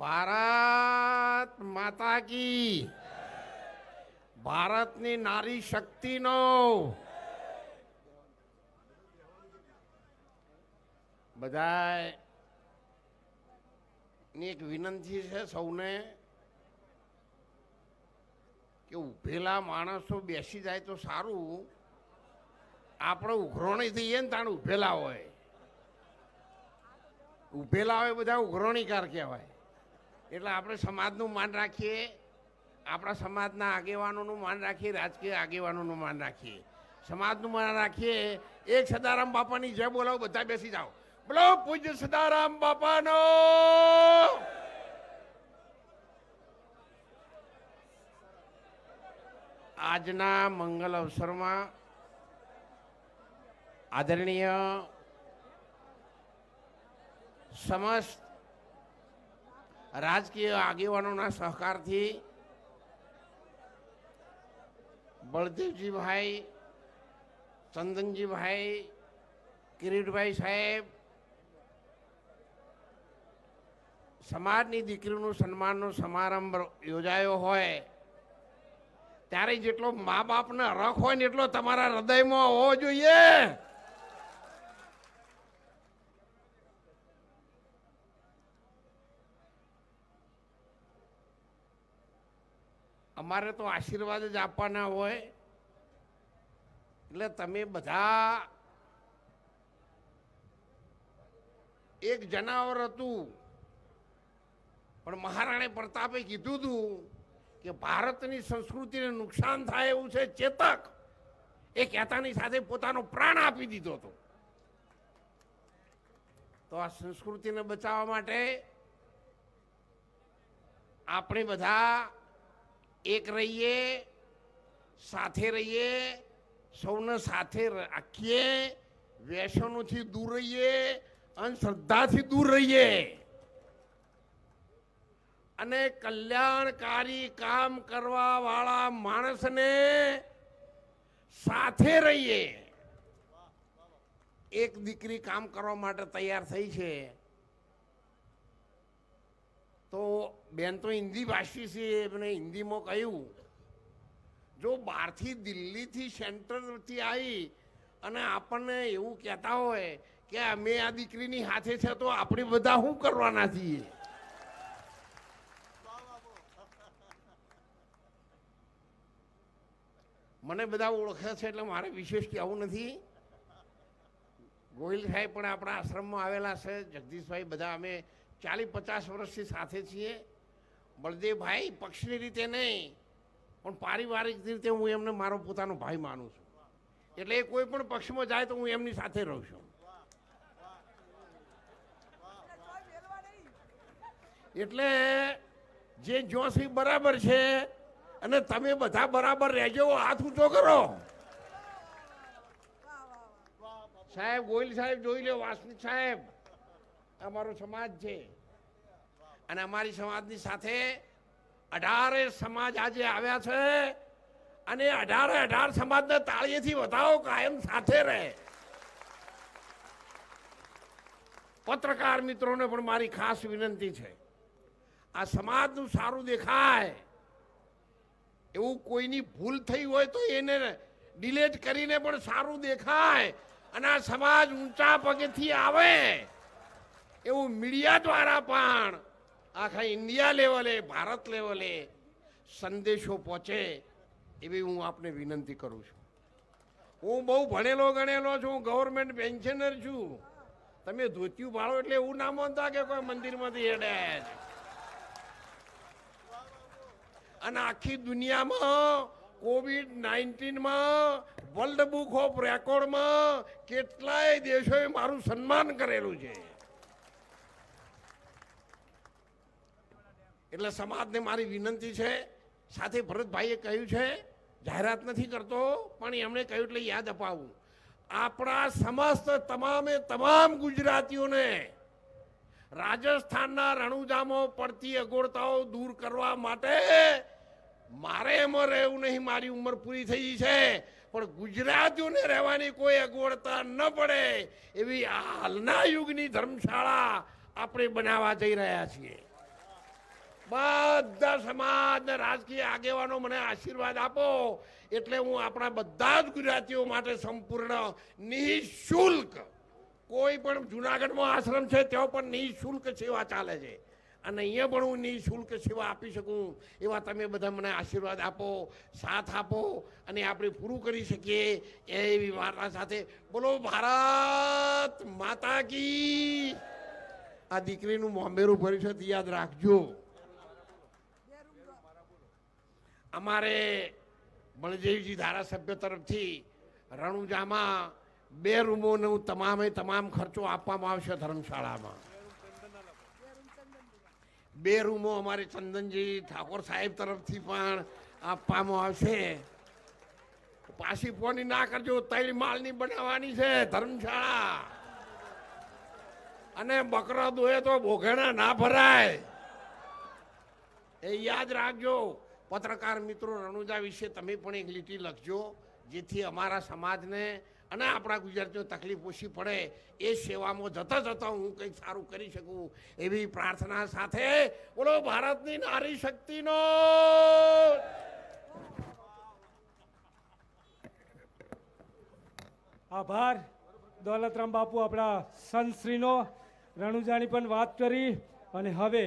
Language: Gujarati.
ભારત માતા કી, ભારતની નારી શક્તિનો બધાય ની એક વિનંતી છે સૌને કે ઉભેલા માણસો બેસી જાય તો સારું. આપણે ઉઘરોણી થઈએ ને તાણ ઉભેલા હોય, ઉભેલા હોય બધા ઉઘરોણીકાર કહેવાય. એટલે આપણે સમાજનું માન રાખીએ, આપણા સમાજના આગેવાનોનું માન રાખીએ, રાજકીય આગેવાનોનું માન રાખીએ, સમાજનું માન રાખીએ. એક સદારામ બાપાની જય બોલાવો, બધા બેસી જાઓ. બોલો પૂજ્ય સદારામ બાપાનો. આજના મંગલ અવસરમાં આદરણીય સમસ્ત રાજકીય આગેવાનોના સહકારથી બળદેવજીભાઈ, ચંદનજીભાઈ, કિરીટભાઈ સાહેબ, સમાજની દીકરીનું સન્માનનો સમારંભ યોજાયો હોય ત્યારે જેટલો મા બાપને હરખ હોય ને એટલો તમારા હૃદયમાં હોવો જોઈએ. અમારે તો આશીર્વાદ જ આપવાના હોય. એટલે તમે બધા એક જનાવર હતું, પણ મહારાણી પ્રતાપે કીધું હતું કે ભારતની સંસ્કૃતિને નુકસાન થાય એવું છે ચેતક. એ કહેતાની સાથે પોતાનો પ્રાણ આપી દીધો હતો. તો આ સંસ્કૃતિને બચાવવા માટે આપણે બધા એક રહીએ, સાથે રહીએ, સૌને સાથે રાખીએ, વ્યસનોથી દૂર રહીએ, અંધશ્રદ્ધાથી દૂર રહીએ અને કલ્યાણકારી કામ કરવા વાળા માણસને સાથે રહીએ. એક દીકરી કામ કરવા માટે તૈયાર થઈ છે. તો બેન તો હિન્દી ભાષી છે, એમને હિન્દીમાં કહ્યું, જો બહારથી દિલ્હીથી સેન્ટરથી આવી અને આપણને એવું કહેતા હોય કે અમે આ દીકરીની હાથે છે તો આપણે બધા શું કરવાના છીએ? મને બધા ઓળખે છે એટલે મારે વિશેષ કહેવું નથી. ગોહિલ સાહેબ પણ આપણા આશ્રમમાં આવેલા છે, જગદીશભાઈ, બધા અમે 40-50 વર્ષથી સાથે છીએ. બળદેવભાઈ પક્ષની રીતે નહીં પણ પારિવારિક રીતે હું એમને મારો પોતાનો ભાઈ માનું છું. એટલે એ કોઈ પણ પક્ષમાં જાય તો હું એમની સાથે રહું છું. એટલે જે જોશી બરાબર છે અને તમે બધા બરાબર રહેજો. હાથ ઊંચો કરો. સાહેબ, ગોહિલ સાહેબ જોઈ લો, વાસનિક સાહેબ, અમારો સમાજ છે અને અમારી સમાજની સાથે 18 સમાજ આજે આવ્યા છે અને 18 સમાજને તાળીએથી વધાવો, કાયમ સાથે રહે. પત્રકાર મિત્રોને પણ મારી ખાસ વિનંતી છે, આ સમાજનું સારું દેખાય એવું કોઈની ભૂલ થઈ હોય તો એને ડિલેટ કરીને પણ સારું દેખાય અને આ સમાજ ઊંચા પગેથી આવે એવું મીડિયા દ્વારા પણ આખા ઇન્ડિયા લેવલે, ભારત લેવલે સંદેશો પહોંચે એવી હું આપને વિનંતી કરું છું. હું બહુ ભણેલો ગણેલો છું, ગવર્મેન્ટ પેન્શનર છું. તમે ધોતિયું ભાળો એટલે એવું ના માનતા કે કોઈ મંદિરમાંથી હેડે. અને આખી દુનિયામાં COVID-19માં વર્લ્ડ બુક ઓફ રેકોર્ડમાં કેટલાય દેશોએ મારું સન્માન કરેલું છે. એટલે સમાજને મારી વિનંતી છે. સાથે ભરતભાઈએ કહ્યું છે, જાહેરાત નથી કરતો પણ એમણે કહ્યું એટલે યાદ અપાવું, આપણા સમસ્ત તમામ ગુજરાતીઓને રાજસ્થાનના રણુજામાં પડતી અગવડતાઓ દૂર કરવા માટે મારે એમાં રહેવું નહીં. મારી ઉંમર પૂરી થઈ છે, પણ ગુજરાતીઓને રહેવાની કોઈ અગવડતા ન પડે એવી હાલના યુગની ધર્મશાળા આપણે બનાવવા જઈ રહ્યા છીએ. બધા સમાજ ને રાજકીય આગેવાનો મને આશીર્વાદ આપો એટલે હું આપણા બધા જ ગુજરાતીઓ માટે સંપૂર્ણ નિઃશુલ્ક, કોઈ પણ જુનાગઢમાં આશ્રમ છે ત્યાં પણ નિઃશુલ્ક સેવા ચાલે છે અને અહીંયા પણ હું નિઃશુલ્ક સેવા આપી શકું એવા તમે બધા મને આશીર્વાદ આપો, સાથ આપો અને આપણે પૂરું કરી શકીએ એવી વાર્તા સાથે બોલો ભારત માતા કી. આ દીકરીનું મોંબેરું ભર્યું છે યાદ રાખજો. અમારે બળદેવજી ધારાસભ્ય તરફથી રણુજામાં 2 રૂમોનો તમામ ખર્ચો આપવામાં આવશે. ધર્મશાળામાં 2 રૂમો અમારે ચંદનજી ઠાકોર સાહેબ તરફથી પણ આપવામાં આવશે. પાછી ફોની ના કરજો, 3 માળની બનાવવાની છે ધર્મશાળા. અને બકરા દોએ તો બોઘેણા ના ભરાય એ યાદ રાખજો. પત્રકાર મિત્રો, રણુજા વિશે તમે પણ એક લીટી લખજો જેથી અમારા સમાજને અને આપણા ગુજરાતીઓ તકલીફ ઓછી પડે. એ સેવામાં જતા હું કંઈક સારું કરી શકું એવી પ્રાર્થના સાથે બોલો ભારતની નારી શક્તિનો. આભાર દોલતરામ બાપુ, આપણા સંતશ્રીનો. રણુજાની પણ વાત કરી અને હવે